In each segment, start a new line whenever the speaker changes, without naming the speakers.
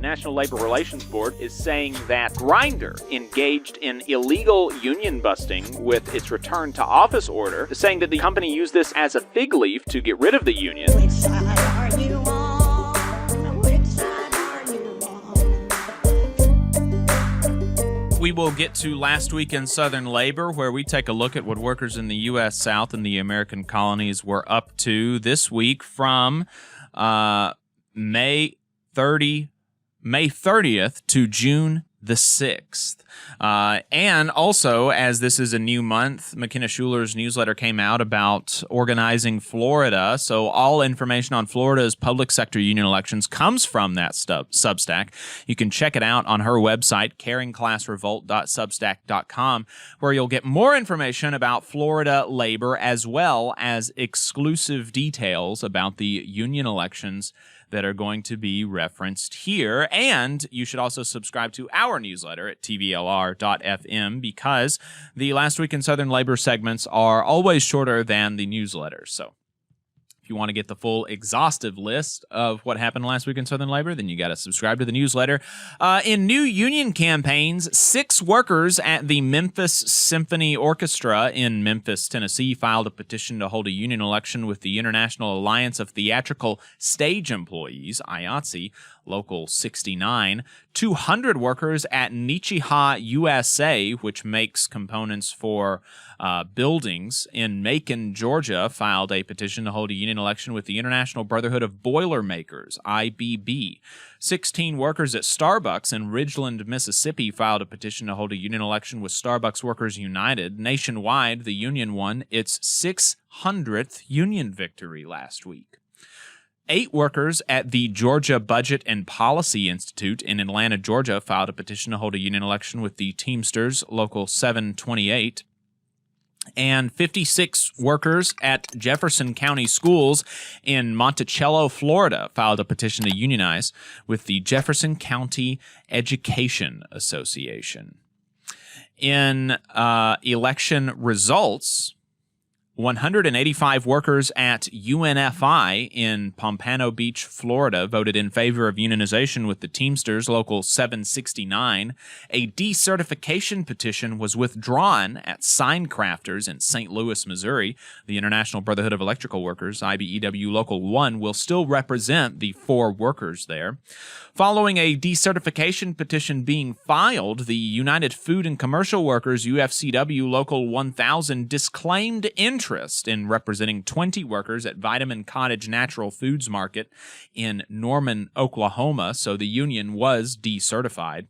National Labor Relations Board is saying that Grindr engaged in illegal union busting with its return to office order, saying that the company used this as a fig leaf to get rid of the union.
Which side are you on? Which side are you on?
We will get to last week in Southern labor, where we take a look at what workers in the U.S. South and the American colonies were up to this week from May 30th to June the 6th. And also, as this is a new month, McKenna Schuler's newsletter came out about organizing Florida. So all information on Florida's public sector union elections comes from that Substack. You can check it out on her website, caringclassrevolt.substack.com, where you'll get more information about Florida labor as well as exclusive details about the union elections that are going to be referenced here. And you should also subscribe to our newsletter at tvlr.fm, because the Last Week in Southern Labor segments are always shorter than the newsletter. So if you want to get the full exhaustive list of what happened last week in Southern Labor, then you got to subscribe to the newsletter. In new union campaigns, 6 workers at the Memphis Symphony Orchestra in Memphis, Tennessee, filed a petition to hold a union election with the International Alliance of Theatrical Stage Employees, IATSE, Local 69. 200 workers at Nichiha USA, which makes components for buildings in Macon, Georgia, filed a petition to hold a union election with the International Brotherhood of Boilermakers, IBB. 16 workers at Starbucks in Ridgeland, Mississippi, filed a petition to hold a union election with Starbucks Workers United. Nationwide, the union won its 600th union victory last week. 8 workers at the Georgia Budget and Policy Institute in Atlanta, Georgia, filed a petition to hold a union election with the Teamsters, Local 728. And 56 workers at Jefferson County Schools in Monticello, Florida, filed a petition to unionize with the Jefferson County Education Association. In election results, 185 workers at UNFI in Pompano Beach, Florida, voted in favor of unionization with the Teamsters, Local 769. A decertification petition was withdrawn at Sign Crafters in St. Louis, Missouri. The International Brotherhood of Electrical Workers, IBEW Local 1, will still represent the 4 workers there. Following a decertification petition being filed, the United Food and Commercial Workers, UFCW Local 1000, disclaimed interest in representing 20 workers at Vitamin Cottage Natural Foods Market in Norman, Oklahoma, so the union was decertified.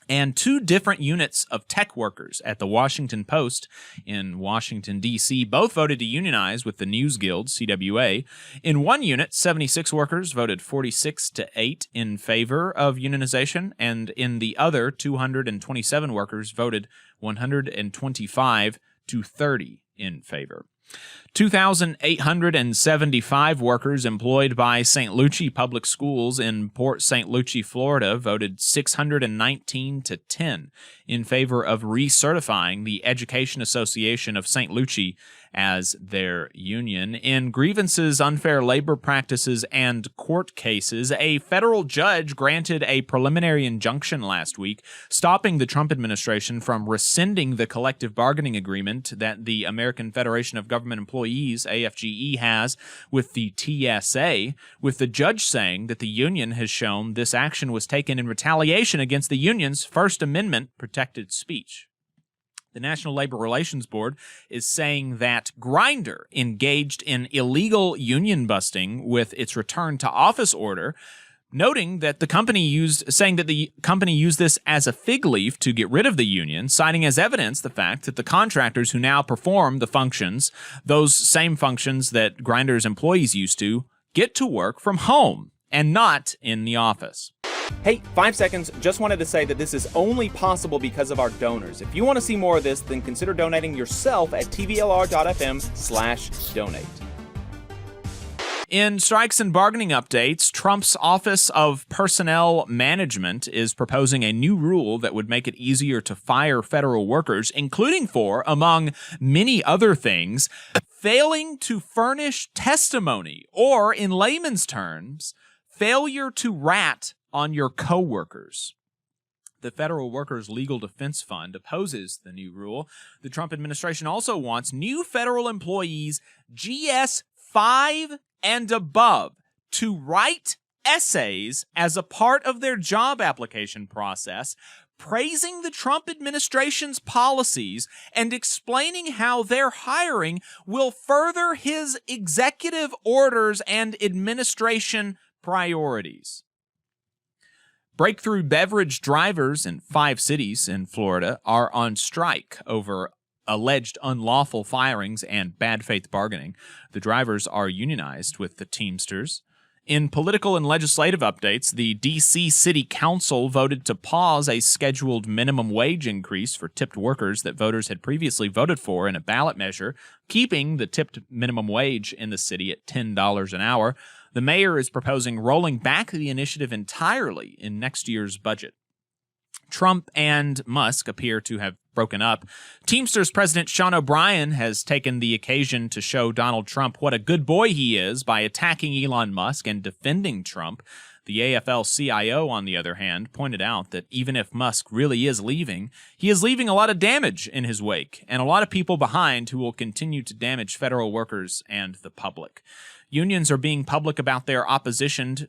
And 2 different units of tech workers at the Washington Post in Washington, D.C., both voted to unionize with the News Guild, CWA. In one unit, 76 workers voted 46-8 in favor of unionization, and in the other, 227 workers voted 125-30 in favor. 2,875 workers employed by St. Lucie Public Schools in Port St. Lucie, Florida, voted 619-10 in favor of recertifying the Education Association of St. Lucie as their union. In grievances, unfair labor practices, and court cases, a federal judge granted a preliminary injunction last week, stopping the Trump administration from rescinding the collective bargaining agreement that the American Federation of Government Employees, AFGE, has with the TSA, with the judge saying that the union has shown this action was taken in retaliation against the union's First Amendment protected speech. The National Labor Relations Board is saying that Grindr engaged in illegal union busting with its return to office order, noting that the company used this as a fig leaf to get rid of the union, citing as evidence the fact that the contractors who now perform the functions, those same functions that Grindr's employees used to, get to work from home and not in the office.
Hey, 5 seconds, just wanted to say that this is only possible because of our donors. If you want to see more of this, then consider donating yourself at tvlr.fm/donate.
In strikes and bargaining updates, Trump's Office of Personnel Management is proposing a new rule that would make it easier to fire federal workers, including for, among many other things, failing to furnish testimony, or in layman's terms, failure to rat on your coworkers. The Federal Workers Legal Defense Fund opposes the new rule. The Trump administration also wants new federal employees GS 5 and above to write essays as a part of their job application process, praising the Trump administration's policies and explaining how their hiring will further his executive orders and administration priorities. Breakthrough beverage drivers in 5 cities in Florida are on strike over alleged unlawful firings and bad faith bargaining. The drivers are unionized with the Teamsters. In political and legislative updates, the D.C. City Council voted to pause a scheduled minimum wage increase for tipped workers that voters had previously voted for in a ballot measure, keeping the tipped minimum wage in the city at $10 an hour. The mayor is proposing rolling back the initiative entirely in next year's budget. Trump and Musk appear to have broken up. Teamsters President Sean O'Brien has taken the occasion to show Donald Trump what a good boy he is by attacking Elon Musk and defending Trump. The AFL-CIO, on the other hand, pointed out that even if Musk really is leaving, he is leaving a lot of damage in his wake, and a lot of people behind who will continue to damage federal workers and the public. Unions are being public about their opposition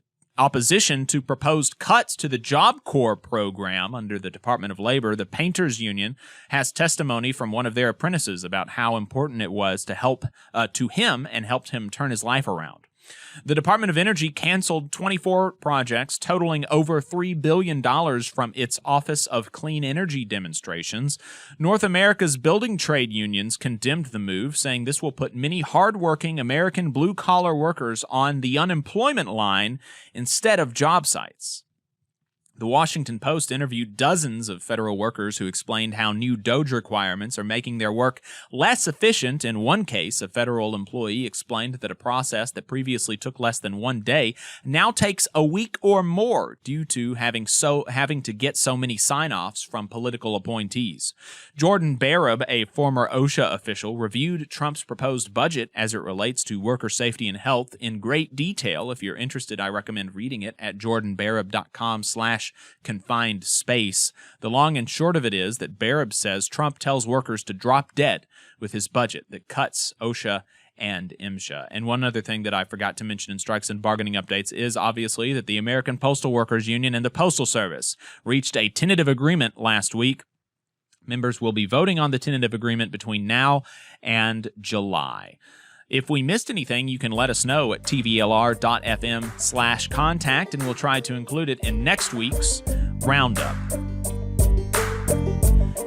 to proposed cuts to the Job Corps program under the Department of Labor. The Painters Union has testimony from one of their apprentices about how important it was to help to him and helped him turn his life around. The Department of Energy canceled 24 projects totaling over $3 billion from its Office of Clean Energy demonstrations. North America's building trade unions condemned the move, saying this will put many hardworking American blue-collar workers on the unemployment line instead of job sites. The Washington Post interviewed dozens of federal workers who explained how new DOGE requirements are making their work less efficient. In one case, a federal employee explained that a process that previously took less than 1 day now takes a week or more due to having to get so many sign-offs from political appointees. Jordan Barab, a former OSHA official, reviewed Trump's proposed budget as it relates to worker safety and health in great detail. If you're interested, I recommend reading it at jordanbarab.com/confined space. The long and short of it is that Barab says Trump tells workers to drop dead with his budget that cuts OSHA and MSHA. And one other thing that I forgot to mention in strikes and bargaining updates is obviously that the American Postal Workers Union and the Postal Service reached a tentative agreement last week. Members will be voting on the tentative agreement between now and July. If we missed anything, you can let us know at tvlr.fm/contact, and we'll try to include it in next week's Roundup.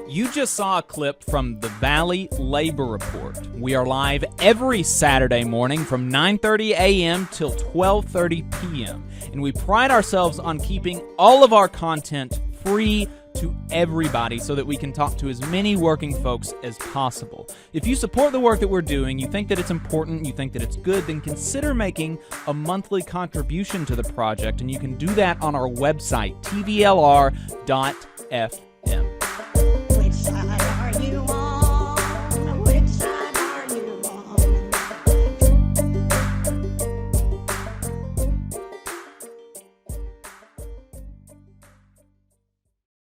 You just saw a clip from the Valley Labor Report. We are live every Saturday morning from 9:30 a.m. till 12:30 p.m., and we pride ourselves on keeping all of our content free to everybody so that we can talk to as many working folks as possible. If you support the work that we're doing, you think that it's important, you think that it's good, then consider making a monthly contribution to the project, and you can do that on our website, tvlr.fm.